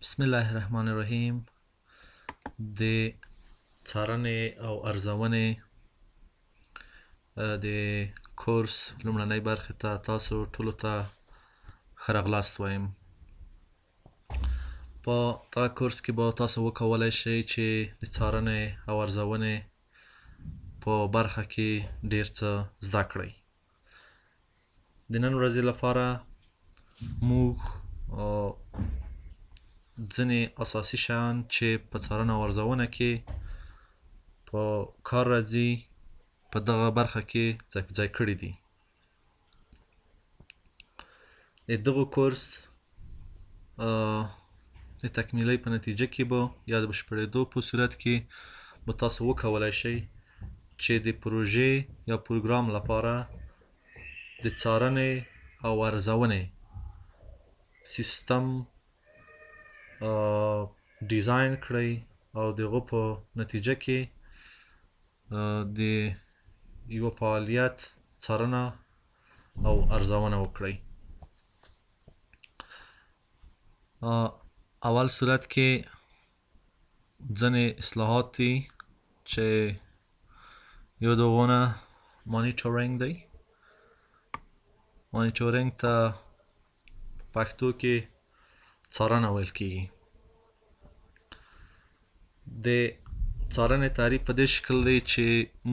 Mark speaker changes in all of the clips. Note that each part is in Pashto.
Speaker 1: بسم الله الرحمن الرحیم. د څارنې او ارزونې د کورس لومړنۍ برخې ته تاسو ټولو ته ښه راغلاست وایم. په دغه کورس کې به تاسو وکولی شئ چې د څارنې او ارزونې په برخه کې ډیر څه زده کړئ. د نن ورځې لپاره موږ ځینې اساسي شیان چې په څارنه او ارزونه کې په کار راځي په دغه برخه کې ځای په ځای کړي دي. د دغه کورس د تکمیلۍ په نتیجه کې به یا د بشپړېدو په صورت کې به تاسو وکولی شئ چې د پروژې یا پروګرام لپاره د څارنې او ارزونې سیستم ډیزاین کړئ او دغه په نتیجه کې د یو فعالیت څارنه او ارزونه وکړئ. اول صورت کې ځینې اصلاحات دي چې یو دغونه مانیټورینګ دی. مانیټورینګ ته پښتو کې څارنه ویل کېږي. د څارنې تعریف په دې شکل دی چې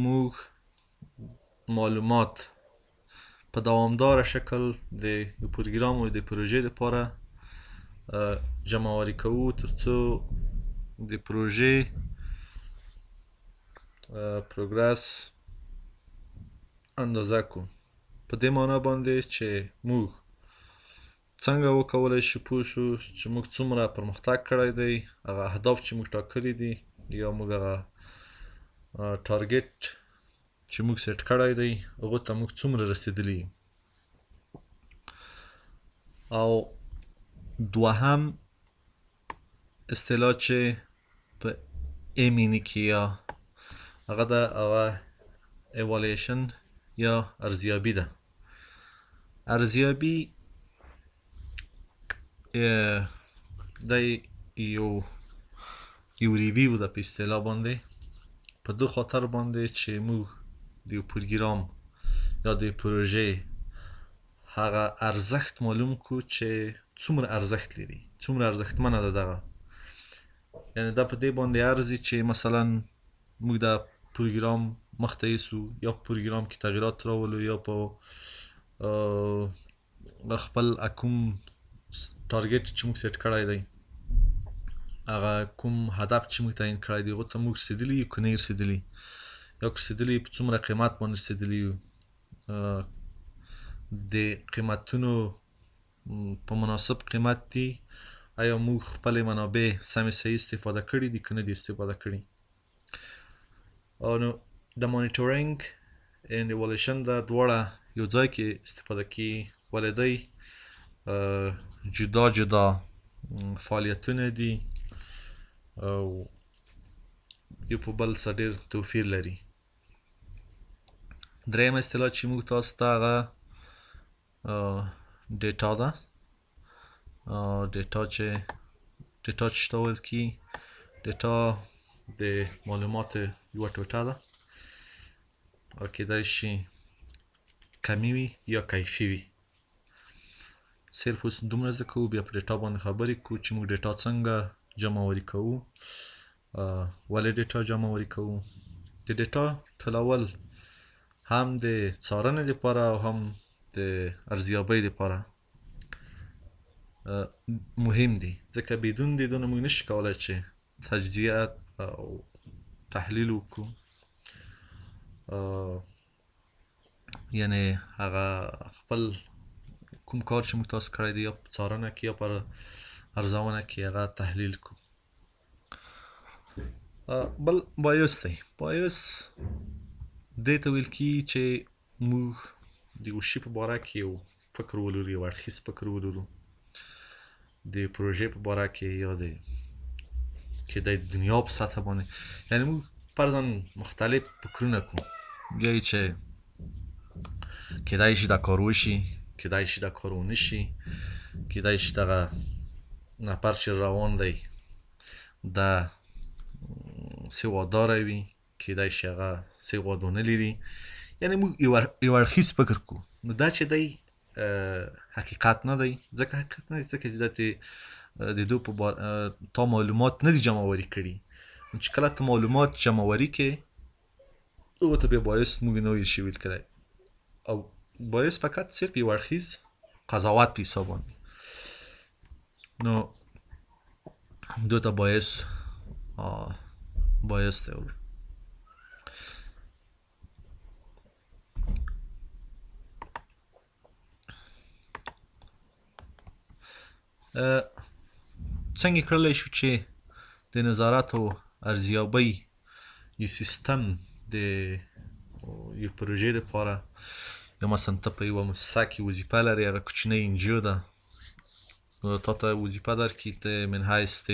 Speaker 1: موږ معلومات په دوامداره شکل د یو پروګرام او د پروژې لپاره جمع آوری کوو ترڅو د پروژې پروګرس اندازه کړو. په دې معنا باندې چې موږ څنګه وکولی شو پوه شو چې موږ څومره پرمختګ کړی دی، هغه اهداف چې موږ ټاکلي دي یا موږ هغه ټارګټ چې موږ سیټ کړی دی هغو ته موږ څومره رسېدلي یو. او دوهم اصطلاح چې په ایمینی کې یا هغه د ایوالیشن یا ارزیابي ده. ارزیابي د یو ریویو ده په اصطلاح باندې، په دو خاطر باندې چې موږ د یو پروګرام یا د پروژې هغه ارزښت معلوم کړو چې څومره ارزښت لري، څومره ارزښتمنه ده دغه. یعنې دا په دې باندې ارزي چې مثلا موږ دا پروګرام مخته یوسو یا په پروګرام کې تغییرات راولو یا په خپل کوم ټارګټ چې موږ سیټ کړی دی، هغه کوم هدف چې موږ تعیین کړی دی هغو ته موږ رسېدلي یو که نه یو رسېدلي، یا که رسېدلي په څومره قیمت باندې رسېدلي یو، د قیمتونو په مناسب قیمت دي، آیا موږ خپلې منابع سمې صحیح استفاده کړي دي که نه دي استفاده کړي. او نو د مانیټورینګ اینډ ایوالیشن دا دواړه یو ځای کې استفاده کیږي، ولې دی جدا جدا فعالیتونه دي او یو په بل سره ډېر توپیر لري. درېیمه اصطلاح چې موږ تاسو ته هغه ډیټا ده. ډیټا چې ته ویل کېږي، ډیټا د معلوماتو یوه ټوټه ده او کیدای شي کمي وي یا کیفي وي. صرف اوس دومره زده کوو، بیا په ډیټا باندې خبرې کوو چې موږ ډیټا څنګه جمع آوري کوو، ولې ډیټا جمع آوري کوو. د ډیټا ټولول هم د څارنې لپاره او هم د ارزیابۍ لپاره مهم دي، ځکه بدون د دې نه موږ نشو کولی چې تجزیه او تحلیل وکړو، یعنې هغه خپل کوم کار چې موږ تاسو کړی دی یا په څارنه کې یا په ارزونه کې هغه تحلیل کړو. بل بایوس دی. بایوس دې ته ویل کېږي چې موږ د یو شي په باره کې یو فکر ولرو، یو اړخیز فکر ولرو، د پروژې په باره کې یا د کیدای د دنیا په سطح باندې، یعنې موږ فرضاً مختلف فکرونه کوو، بیا یې چې کیدای شي دا کار وشي، کیدای شي دا کار ونه شي، کیدای شي دغه نفر چې روان دی دا څه واداره وي، کیدای شي هغه څه وادونه لري، یعنې موږ یو اړخیز فکر کوو. نو دا چې دی حقیقت نه دی. ځکه حقیقت نه دی ځکه چې دا د دو په تا معلومات نه دي جمعواري کړي. نو چې کله ته معلومات جمعواري کې او ته بیا باعث موږ نه ویل شي ویل کړی او باعث فقط صرف یو اړخیز قضاوت په حساب باندې. نو دو ته باعث دی. څنګه کړلی شو چې د نظارت او ارزیابۍ یو سیستم د یو پروژې دپاره، یا مثلا ته په یوه مؤسسه کې وظیفه لرې، هغه کوچنۍ انجیو ده، نو تا ته وظیفه درکړي ته من حیث د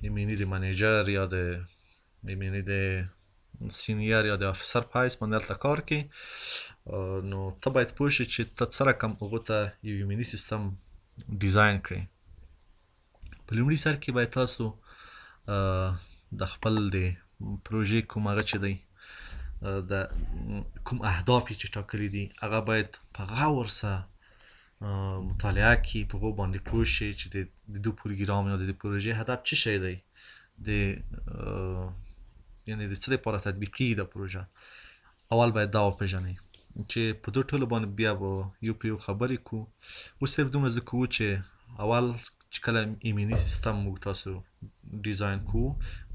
Speaker 1: ایمني د منیجر یا د ایمني د سینیر یا د افسر په حیث باندې هلته کار کوي. نو ته باید پوه شې چې ته څه رقم هغو ته یو ایمني سیستم ډیزاین کړئ. په لومړي سر کې باید تاسو د خپل د پروژې کوم هغه چې دی د کوم اهداف چې ټاکلي دي هغه باید په غور سره مطالعه کړي، په هغو باندې پوه شي چې د دو پروګرام یا د دې پروژې هدف څه شی دی، یعنې د څه دپاره تطبیق کېږي دا پروژه. اول باید دا وپېژنئ چې په دو ټولو باندې بیا به یو په یو خبرې کوو. اوس صرف دومره زده کوو چې اول چې کله ایمني سیستم موږ تاسو ډیزاین کوو،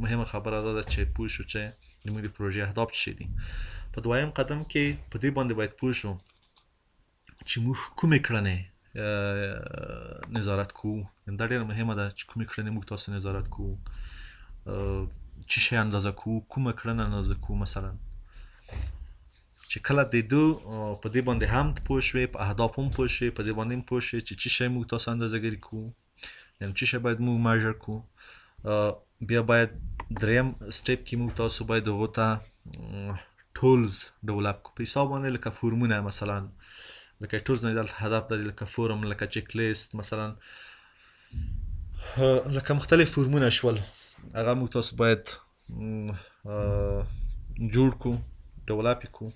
Speaker 1: مهمه خبره دا ده چې پوه شو چې زموږ د پروژې اهداف څه شي دي. په دویم قدم کې په دې باندې باید پوه شو چې موږ کومې کړنې نظارت کوو. دا ډېره مهمه ده چې کومې کړنې موږ تاسو نظارت کوو، څه شی اندازه کوو، کومه کړنه اندازه کوو. مثلا چې کله د دو په دې باندې هم پوه شوې، په اهدافو هم پوه شوې، په دې باندې هم پوه شوې چې څه شی موږ تاسو اندازه ګري کوو، یعنې څه شی باید موږ میژر کوو. بیا باید دریم سټیپ کې موږ تاسو باید هغو ته ټولز ډولپ کوو په حساب باندې، لکه فورمونه، مثلا لکه ټولز نه دلته هدف ده لکه فورم، لکه چک لیست، مثلا لکه مختلف فورمونه شول، هغه موږ تاسو باید جوړ کړو، ډولپ یې کړو،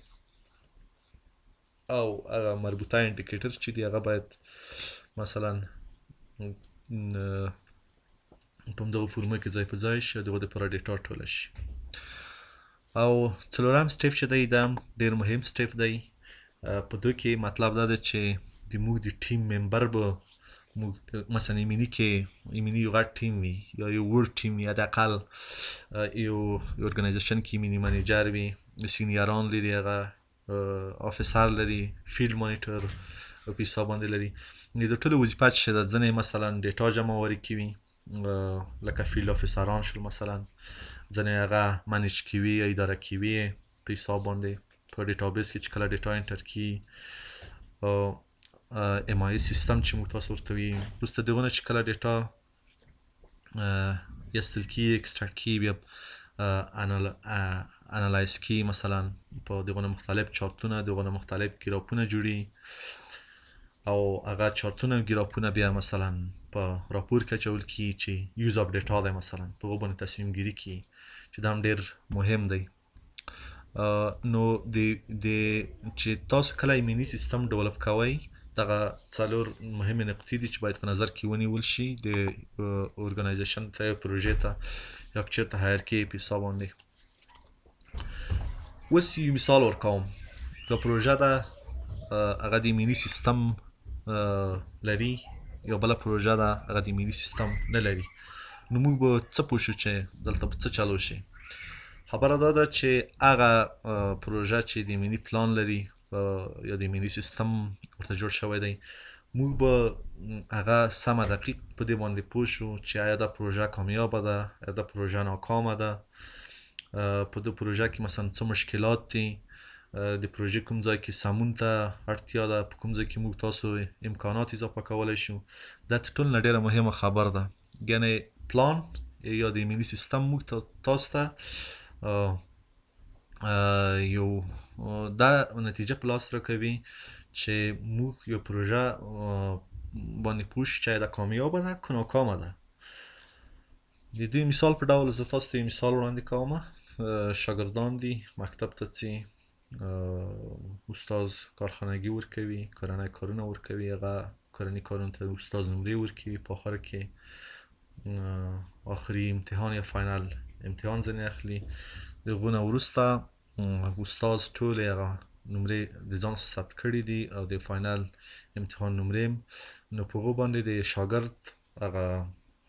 Speaker 1: او هغه مربوطه انډیکیټر چې دي هغه باید مثلا په همدغو فورمو کې ځای په ځای شي او د هغو دپاره ډیټا ټوله شي. او څلورم سټیپ چې دی دا هم ډېر مهم سټیپ دی. په دو کې مطلب دا ده چې د موږ د ټیم ممبر به موږ مثلا ایمني کې ایمني یو غټ ټیم وي یا یو وړ ټیم وي، حداقل یو ارګنایزیشن کې ایمني منیجر وي، سینیران لري، هغه افسر لري، فیلډ مانیټر په حساب باندې لري. د ټولو وظیفه چې ده، ځینې مثلا ډیټا جمعواري کوي لکه فیلډ افسران شول، مثلا ځینې هغه منیج کوي یا اداره کوي په حساب باندې په ډیټابیس کې چې کله ډیټا انټر کړي. ام آی سیستم چې موږ تاسو ورته وایي، وروسته د هغو نه چې کله ډیټا ایستل کېږي، اکسټراکټ کېږي، بیا انالایز کېږي، مثلا په دغو نه مختلف چارتونه، دغو نه مختلف ګرافونه جوړي، او هغه چارتونه او ګرافونه بیا مثلا په راپور کې اچول کېږي چې یوز اف ډیټا دی، مثلا په هغو باندې تصمیم ګیري کېږي چې دا هم ډېر مهم دی. نو چې تاسو کله ایمني سیستم ډیولپ کوئ، دغه څلور مهمې نقطې دي چې باید په نظر کې ونیول شي د ارګنایزیشن ته، پروژې ته، یا که چېرته هایر کوي په حساب باندې. اوس یو مثال ورکوم. دا پروژه ده، هغه د ایمني سیستم لري، یا بله پروژه ده هغه د ایمني سیستم نه لري. نو موږ به څه پوه شو چې دلته به څه چلو شي؟ خبره دا ده چې هغه پروژه چې د ایمني پلان لري یا د ایمني سیستم ورته جوړ شوی دی، موږ به هغه سمه دقیق په دې باندې پوه شو چې آیا دا پروژه کامیابه ده، یا دا پروژه ناکامه ده، په دې پروژه کې مثلا څه مشکلات دي، د پروژې کوم ځای کې سمون ته اړتیا ده، په کوم ځای کې موږ تاسو امکانات اضافه کولی شو. دا تر ټولو نه ډېره مهمه خبره ده. یعنې پلان یا د ایمني سیستم موږ تاسو ته یو دا نتیجه په لاس راکوي چې موږ یو پروژه باندې پوه شي چې دا کامیابه ده که ناکامه ده. د دې مثال په ډول زه تاسو ته یو مثال وړاندې کوم. شاګردان دي مکتب ته ځي، استاد کارخانګي ورکوي، کورنۍ کارونه ورکوي، هغه کورنۍ کارونو ته استاد نمرې ورکوي، په آخر کې آخري امتحان یا فاینل امتحان ځنې اخلي. د هغو نه وروسته استاد ټولې هغه نمرې د ځان څخه ثبت کړي دي او د فاینل امتحان نمرې نو په هغو باندې د شاګرد هغه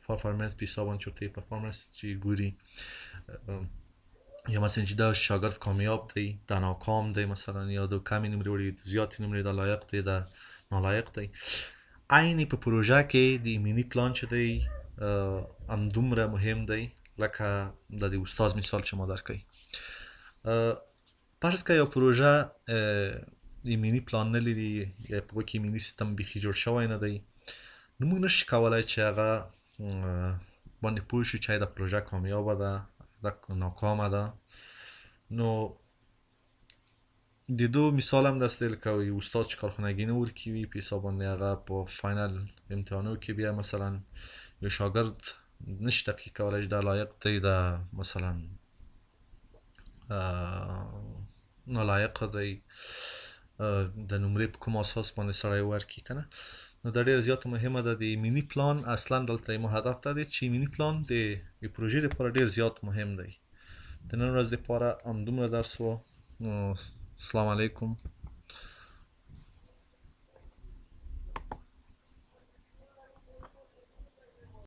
Speaker 1: پرفارمنس په حساب باندې چورته پرفارمنس چې ګوري، یا مثلا چې دا شاګرد کامیاب دی، دا ناکام دی، مثلا یا دا کمی نمرې وړي، زیاتې نمرې، دا لایق دی، دا نالایق دی. عین په پروژه کې د ایمني پلان چې دی همدومره مهم دی لکه د استاد مثال چې ما درکوي. فرض که یو پروژه ایمني پلان نه لري یا په هغو کې ایمني سیستم بیخي جوړ شوی نه دی، نو موږ نشو کولی چې هغه باندې پوه شو چې دا پروژه کامیابه ده دا ناکامه ده. نو د دو مثال هم داسې دی لکه یو استاد چې کارخانګي نه ورکوي، په حساب باندې هغه په فاینل امتحانو کې بیا مثلا یو شاګرد نشي تفکیک کولی چې دا لایق دی، دا مثلا نالایقه دی، د نمرې په کوم اساس باندې سړی ورکړي که نه. نو دا ډېره زیاته مهمه ده. د ایمني پلان اصلا دلته یې هدف دا دی چې ایمني پلان د پروژې لپاره ډېر زیات مهم دی. د نن ورځ لپاره همدومره درس و. السلام علیکم.